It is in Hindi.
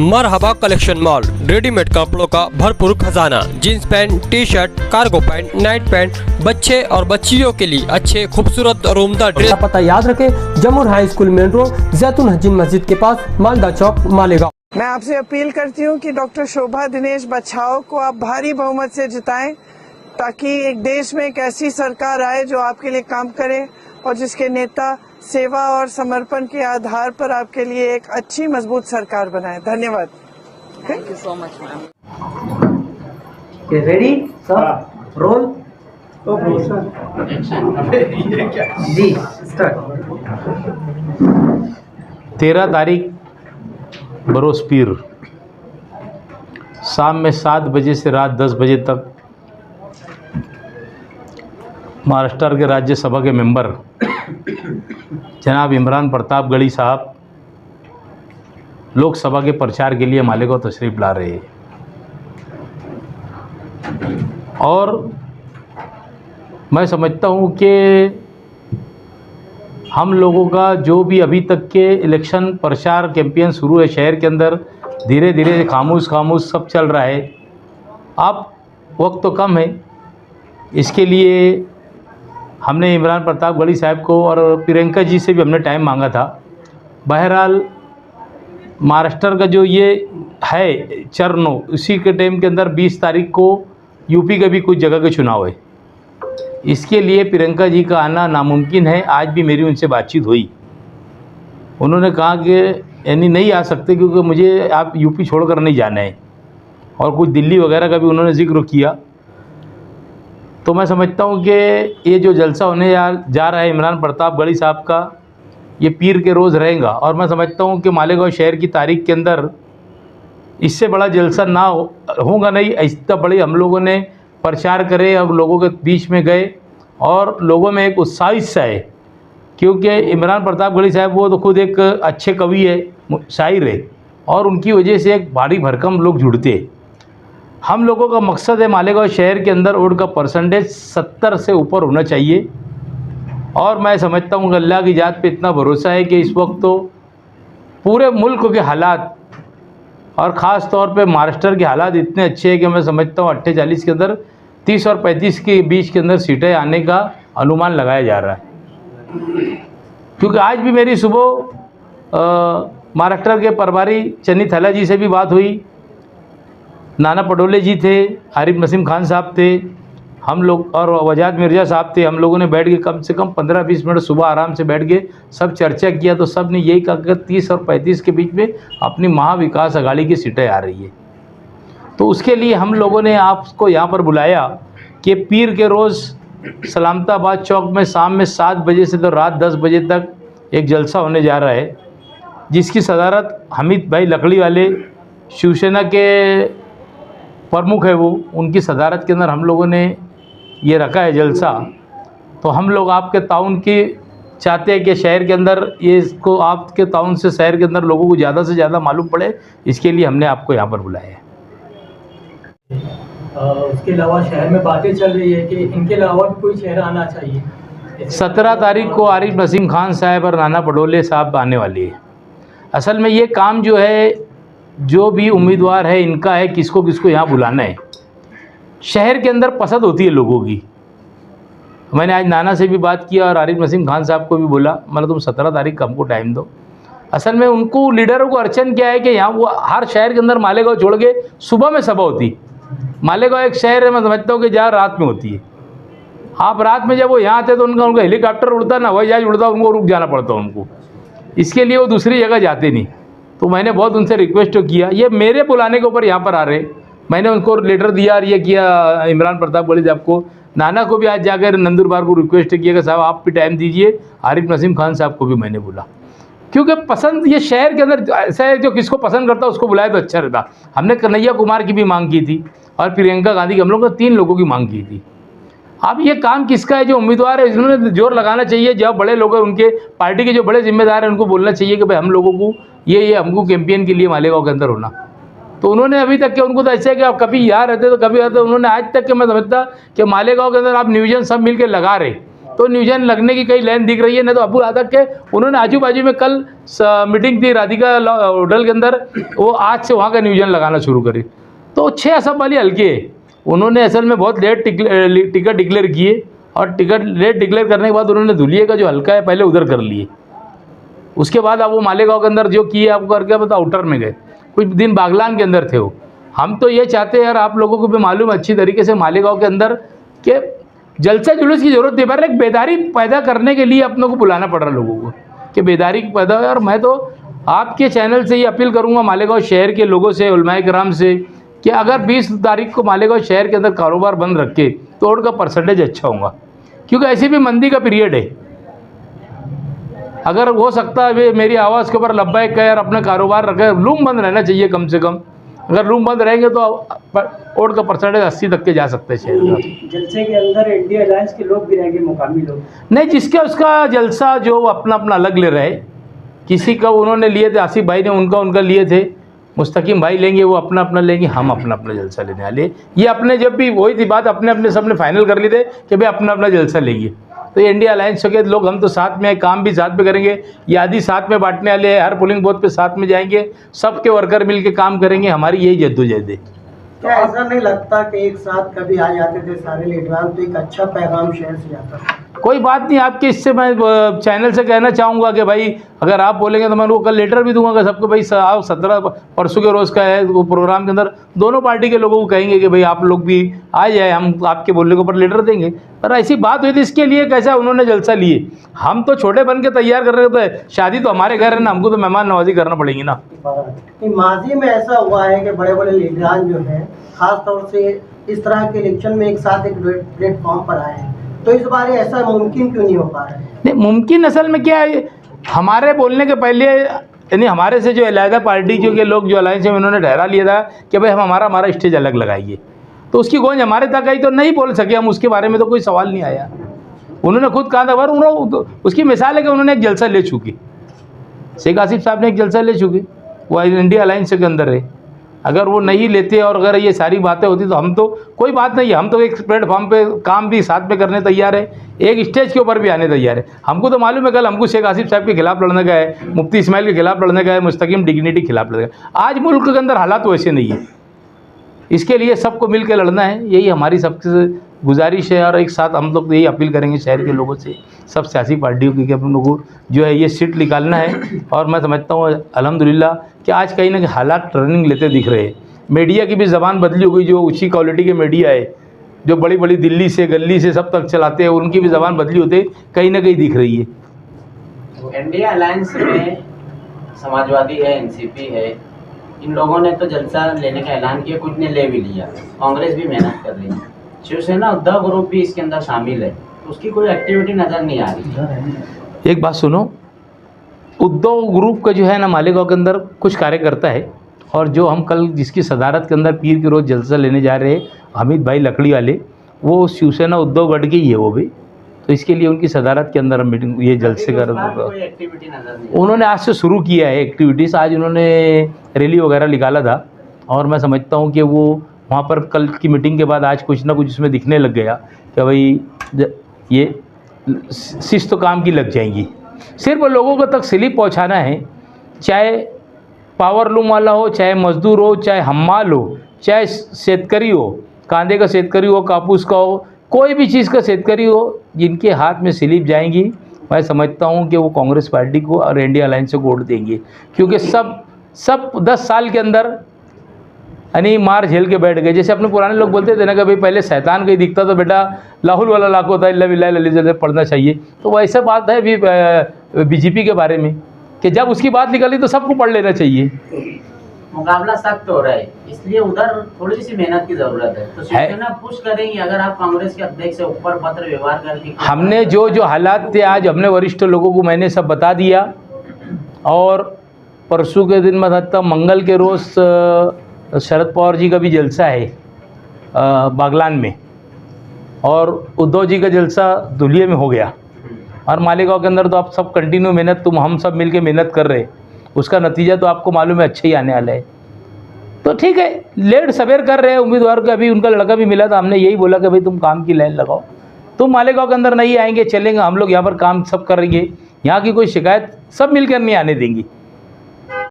मरहबा कलेक्शन मॉल, रेडीमेड कपड़ों का भरपूर खजाना, jeans pant, T shirt, cargo pant, night pant, बच्चे और बच्चियों के लिए अच्छे खूबसूरत और उम्दा ड्रेस। पता याद रखें, जमुर हाई स्कूल मेन रोड, जैतून हजीन मस्जिद के पास, मालदा चौक, मालेगांव। मैं आपसे अपील करती हूँ कि डॉक्टर शोभा दिनेश बछाओ को आप भारी बहुमत से जिताएं, ताकि एक देश में एक ऐसी सरकार आए जो आपके लिए काम करे और जिसके नेता सेवा और समर्पण के आधार पर आपके लिए एक अच्छी मजबूत सरकार बनाए। धन्यवाद। Thank you so much ma'am. Ready sir, roll जी, स्टार्ट। 13 तारीख बरोस पीर शाम में 7 बजे से रात 10 बजे तक महाराष्ट्र के राज्यसभा के मेंबर जनाब इमरान प्रताप गढ़ी साहब लोकसभा के प्रचार के लिए मालेगांव तशरीफ़ ला रहे हैं और मैं समझता हूँ कि हम लोगों का जो भी अभी तक के इलेक्शन प्रचार कैंपेन शुरू है शहर के अंदर, धीरे धीरे खामोश सब चल रहा है। अब वक्त तो कम है, इसके लिए हमने इमरान प्रताप गढ़ी साहब को और प्रियंका जी से भी हमने टाइम मांगा था। बहरहाल महाराष्ट्र का जो ये है चरणों, उसी के टाइम के अंदर 20 तारीख को यूपी का भी कुछ जगह के चुनाव है। इसके लिए प्रियंका जी का आना नामुमकिन है। आज भी मेरी उनसे बातचीत हुई, उन्होंने कहा कि यानी नहीं आ सकते क्योंकि मुझे आप यूपी छोड़कर नहीं जाना है, और कुछ दिल्ली वगैरह का भी उन्होंने जिक्र किया। तो मैं समझता हूँ कि ये जो जलसा होने जा रहा है इमरान प्रताप गढ़ी साहब का, ये पीर के रोज़ रहेगा। और मैं समझता हूँ कि मालेगांव शहर की तारीख के अंदर इससे बड़ा जलसा ना होगा नहीं। इतना बड़ी हम लोगों ने प्रचार करे और लोगों के बीच में गए और लोगों में एक उत्साहित सा है, क्योंकि इमरान प्रताप गढ़ी साहब वो तो खुद एक अच्छे कवि है, शायर है, और उनकी वजह से एक भारी भरकम लोग जुड़ते हैं। हम लोगों का मकसद है मालेगांव शहर के अंदर वोट का परसेंटेज 70 से ऊपर होना चाहिए। और मैं समझता हूँ कि अल्लाह की ज़ात पे इतना भरोसा है कि इस वक्त तो पूरे मुल्क के हालात और ख़ास तौर पे महाराष्ट्र के हालात इतने अच्छे हैं कि मैं समझता हूँ 48 के अंदर 30 और 35 के बीच के अंदर सीटें आने का अनुमान लगाया जा रहा है। क्योंकि आज भी मेरी सुबह महाराष्ट्र के प्रभारी चन्नी थैला जी से भी बात हुई, नाना पटोले जी थे, आरिफ नसीम खान साहब थे, हम लोग और वजाद मिर्ज़ा साहब थे। हम लोगों ने बैठ के कम से कम 15-20 मिनट सुबह आराम से बैठ के सब चर्चा किया। तो सब ने यही कहा कि 30 और 35 के बीच में अपनी महाविकास अघाड़ी की सीटें आ रही है। तो उसके लिए हम लोगों ने आपको यहाँ पर बुलाया कि पीर के रोज़ सलामताबाद चौक में शाम में 7 बजे से तो रात 10 बजे तक एक जलसा होने जा रहा है, जिसकी सदारत हमीद भाई लकड़ी वाले शिवसेना के प्रमुख है, वो उनकी सदारत के अंदर हम लोगों ने ये रखा है जलसा। तो हम लोग आपके ताउन की चाहते हैं कि शहर के अंदर ये इसको आपके ताउन से शहर के अंदर लोगों को ज़्यादा से ज़्यादा मालूम पड़े, इसके लिए हमने आपको यहाँ पर बुलाया है। उसके अलावा शहर में बातें चल रही है कि इनके अलावा भी कोई शहर आना चाहिए। 17 तारीख को आरिफ नसीम खान साहब और नाना पटोले साहब आने वाली है। असल में ये काम जो है, जो भी उम्मीदवार है इनका है किसको किसको यहाँ बुलाना है। शहर के अंदर पसंद होती है लोगों की। मैंने आज नाना से भी बात किया और आरिफ नसीम खान साहब को भी बोला, मतलब तुम 17 तारीख को हमको टाइम दो। असल में उनको लीडरों को अड़चन क्या है कि यहाँ वो हर शहर के अंदर मालेगांव छोड़ के सुबह में सभा होती। मालेगांव एक शहर है, मैं समझता हूँ कि जहाँ रात में होती है। आप रात में जब वो यहाँ आते तो उनका हेलीकॉप्टर उड़ता ना, हवाई जहाज उड़ता, उनको रुक जाना पड़ता उनको, इसके लिए वो दूसरी जगह जाते नहीं। तो मैंने बहुत उनसे रिक्वेस्ट किया, ये मेरे बुलाने के ऊपर यहाँ पर आ रहे। मैंने उनको लेटर दिया और ये किया इमरान प्रताप गढ़ी साहब को। नाना को भी आज जाकर नंदुरबार को रिक्वेस्ट किया कि साहब आप भी टाइम दीजिए। आरिफ नसीम खान साहब को भी मैंने बोला, क्योंकि पसंद ये शहर के अंदर ऐसा है, जो किसको पसंद करता उसको बुलाए तो अच्छा रहता। हमने कन्हैया कुमार की भी मांग की थी और प्रियंका गांधी की, हम लोगों ने 3 लोगों की मांग की थी। अब ये काम किसका है? जो उम्मीदवार है इन्होंने जोर लगाना चाहिए। जब बड़े लोग हैं, उनके पार्टी के जो बड़े जिम्मेदार हैं, उनको बोलना चाहिए कि भाई हम लोगों को ये हमको कैंपेन के लिए मालेगांव के अंदर होना। तो उन्होंने अभी तक के उनको तो ऐसा है कि आप कभी यहाँ रहते तो कभी आते, उन्होंने आज तक के मैं समझता कि मालेगांव के अंदर आप नियोजन सब मिल के लगा रहे तो न्यूजन लगने की कई लाइन दिख रही है। नहीं तो अबू आदक के उन्होंने आजू बाजू में कल मीटिंग थी राधिका होटल के अंदर, वो आज से वहाँ का न्यूजन लगाना शुरू करी। तो 6 असम वाली हल्के है, उन्होंने असल में बहुत लेट टिकट डिक्लेयर किए और टिकट लेट डिक्लेयर करने के बाद उन्होंने धुलिये का जो हल्का है पहले उधर कर लिए। उसके बाद अब वो मालेगांव के अंदर जो किए आपको करके मतलब आउटर में गए, कुछ दिन बागलान के अंदर थे वो। हम तो ये चाहते हैं यार, आप लोगों को भी मालूम अच्छी तरीके से मालेगांव के अंदर के जलसा जुलूस की ज़रूरत नहीं, पर एक बेदारी पैदा करने के लिए अपनों को बुलाना पड़ रहा लोगों को कि बेदारी पैदा हो। और मैं तो आपके चैनल से ये अपील करूँगा मालेगांव शहर के लोगों से, उलमाए किराम से, कि अगर 20 तारीख को मालेगांव शहर के अंदर कारोबार बंद रखे तो उनका परसेंटेज अच्छा होगा, क्योंकि ऐसे भी मंदी का पीरियड है। अगर हो सकता है वे मेरी आवाज़ के ऊपर लब्बैक कहे और अपना कारोबार रखे, रूम बंद रहना चाहिए कम से कम। अगर रूम बंद रहेंगे तो वोट का परसेंटेज 80 तक के जा सकते हैं शहर का। जलसे के अंदर इंडिया अलायंस के लोग भी रहेंगे, मुकामी लोग नहीं, जिसका उसका जलसा जो अपना अपना अलग ले रहे। किसी का उन्होंने लिए थे, आसिफ भाई ने उनका लिए थे, मुस्तकीम भाई लेंगे, वो अपना अपना लेंगे, हम अपना अपना जलसा लेने वाले। ये अपने जब भी वही थी बात, अपने अपने सबने फाइनल कर लिए थे कि भाई अपना अपना जलसा लेंगे। तो ये इंडिया अलायंस के लोग हम तो साथ में, काम भी साथ में करेंगे, यादी साथ में बांटने वाले हैं, हर पोलिंग बूथ पे साथ में जाएंगे, सबके वर्कर मिल के काम करेंगे। हमारी यही जद्दोजहद है। क्या ऐसा नहीं लगता कि एक साथ कभी आ जाते थे सारे लीडरान तो एक अच्छा पैगाम शहर से जाता? कोई बात नहीं, आपके इससे मैं चैनल से कहना चाहूँगा कि भाई अगर आप बोलेंगे तो मैं उनको कल लेटर भी दूंगा सबको, भाई आओ 17 परसों के रोज़ का है वो प्रोग्राम के अंदर दोनों पार्टी के लोगों को कहेंगे कि भाई आप लोग भी आ जाए, हम आपके बोलने के ऊपर लेटर देंगे। पर ऐसी बात हुई थी, इसके लिए कैसा उन्होंने जलसा लिए, हम तो छोटे बन के तैयार कर रहे थे। शादी तो हमारे घर है ना, हमको तो मेहमान नवाजी करना पड़ेगी ना। माजी में ऐसा हुआ है कि बड़े बड़े लीडरान जो हैं खास तौर से इस तरह के इलेक्शन में एक साथ एक प्लेटफॉर्म पर आए हैं, तो इस बार ऐसा मुमकिन क्यों नहीं हो पा रहा है? नहीं, मुमकिन असल में क्या है, हमारे बोलने के पहले यानी हमारे से जो अलहदा पार्टी जो के लोग जो अलायंस में उन्होंने ठहरा लिया था कि भाई हम हमारा स्टेज अलग लगाइए, तो उसकी गूंज हमारे तक आई तो नहीं बोल सके हम, उसके बारे में तो कोई सवाल नहीं आया। उन्होंने खुद कहा था, और उन्होंने उसकी मिसाल है कि उन्होंने एक जलसा ले चुकी, शेख आसिफ साहब ने एक जलसा ले चुकी, वो इंडिया अलायंस के अंदर है। अगर वो नहीं लेते और अगर ये सारी बातें होती तो हम तो कोई बात नहीं, हम तो एक प्लेटफॉर्म पे काम भी साथ में करने तैयार है, एक स्टेज के ऊपर भी आने तैयार है। हमको तो मालूम है कल हमको शेख आसिफ साहब के खिलाफ लड़ने का है, मुफ्ती इस्माइल के खिलाफ लड़ने का है, मुस्तकीम डिग्निटी के खिलाफ लड़ने का। आज मुल्क के अंदर हालात वैसे नहीं है, इसके लिए सबको मिल के लड़ना है, यही हमारी सबसे गुजारिश है। और एक साथ हम लोग यही अपील करेंगे शहर के लोगों से, सब सियासी पार्टियों की, कि अपन लोगों को जो है ये सीट निकालना है। और मैं समझता हूँ अल्हम्दुलिल्लाह कि आज कहीं ना कहीं हालात टर्निंग लेते दिख रहे हैं। मीडिया की भी ज़बान बदली हो गई, जो ऊँची क्वालिटी के मीडिया है, जो बड़ी बड़ी दिल्ली से गली से सब तक चलाते हैं, उनकी भी ज़बान बदली होते कहीं ना कहीं दिख रही है। इंडिया अलायंस में समाजवादी है, एनसीपी है, इन लोगों ने तो जलसा लेने का ऐलान किया, कुछ ने ले भी लिया, कांग्रेस भी मेहनत कर रही है, शिवसेना उद्धव ग्रुप भी इसके अंदर शामिल है, उसकी कोई एक्टिविटी नज़र नहीं आ रही। एक बात सुनो, उद्धव ग्रुप का जो है ना मालेगांव के अंदर कुछ कार्यकर्ता है, और जो हम कल जिसकी सदारत के अंदर पीर के रोज़ जलसा लेने जा रहे हैं हमीद भाई लकड़ी वाले, वो शिवसेना उद्धव गढ़ के ही है वो भी, तो इसके लिए उनकी सदारत के अंदर मीटिंग ये जलसे कर उन्होंने आज से शुरू किया है एक्टिविटीज़। आज उन्होंने रैली वगैरह निकाला था, और मैं समझता हूँ कि वो वहाँ पर कल की मीटिंग के बाद आज कुछ ना कुछ उसमें दिखने लग गया कि भाई ये शिस्त काम की लग जाएंगी। सिर्फ लोगों को तक स्लिप पहुँचाना है, चाहे पावर लूम वाला हो, चाहे मजदूर हो, चाहे हम्माल हो, चाहे शेतकरी हो, कांदे का शेतकरी हो, कापूस का हो, कोई भी चीज़ का शेतकरी हो, जिनके हाथ में स्लिप जाएंगी, मैं समझता हूँ कि वो कांग्रेस पार्टी को और इंडिया अलायंस को वोट देंगे। क्योंकि सब 10 साल के अंदर यानी मार झेल के बैठ गए। जैसे अपने पुराने लोग बोलते थे ना कि भाई पहले शैतान कहीं दिखता तो बेटा लाहुल वाला लाखों होता है, इल्ला बिल्लाह लल्ली पढ़ना चाहिए। तो वैसा बात है भी बीजेपी के बारे में कि जब उसकी बात निकली तो सबको पढ़ लेना चाहिए। मुकाबला सख्त हो रहा है, इसलिए उधर थोड़ी सी मेहनत की जरूरत है। तो शिवसेना पुश करेंगी अगर आप कांग्रेस के अध्यक्ष से ऊपर पत्र व्यवहार करके। हमने जो हालात थे आज हमने वरिष्ठ लोगों को मैंने सब बता दिया, और परसों के दिन मतलब मंगल के रोज़ शरद पवार जी का भी जलसा है बागलान में, और उद्धव जी का जलसा धुलिये में हो गया, और मालेगांव के अंदर तो आप सब कंटिन्यू मेहनत, हम सब मिलके मेहनत कर रहे हैं, उसका नतीजा तो आपको मालूम है अच्छा ही आने वाला है। तो ठीक है, लेट सवेर कर रहे हैं उम्मीदवार का। अभी उनका लड़का भी मिला था, हमने यही बोला कि भाई तुम काम की लाइन लगाओ, तुम मालेगांव के अंदर नहीं आएंगे, चलेंगे, हम लोग यहाँ पर काम सब करेंगे, यहाँ की कोई शिकायत सब मिलकर नहीं आने देंगी।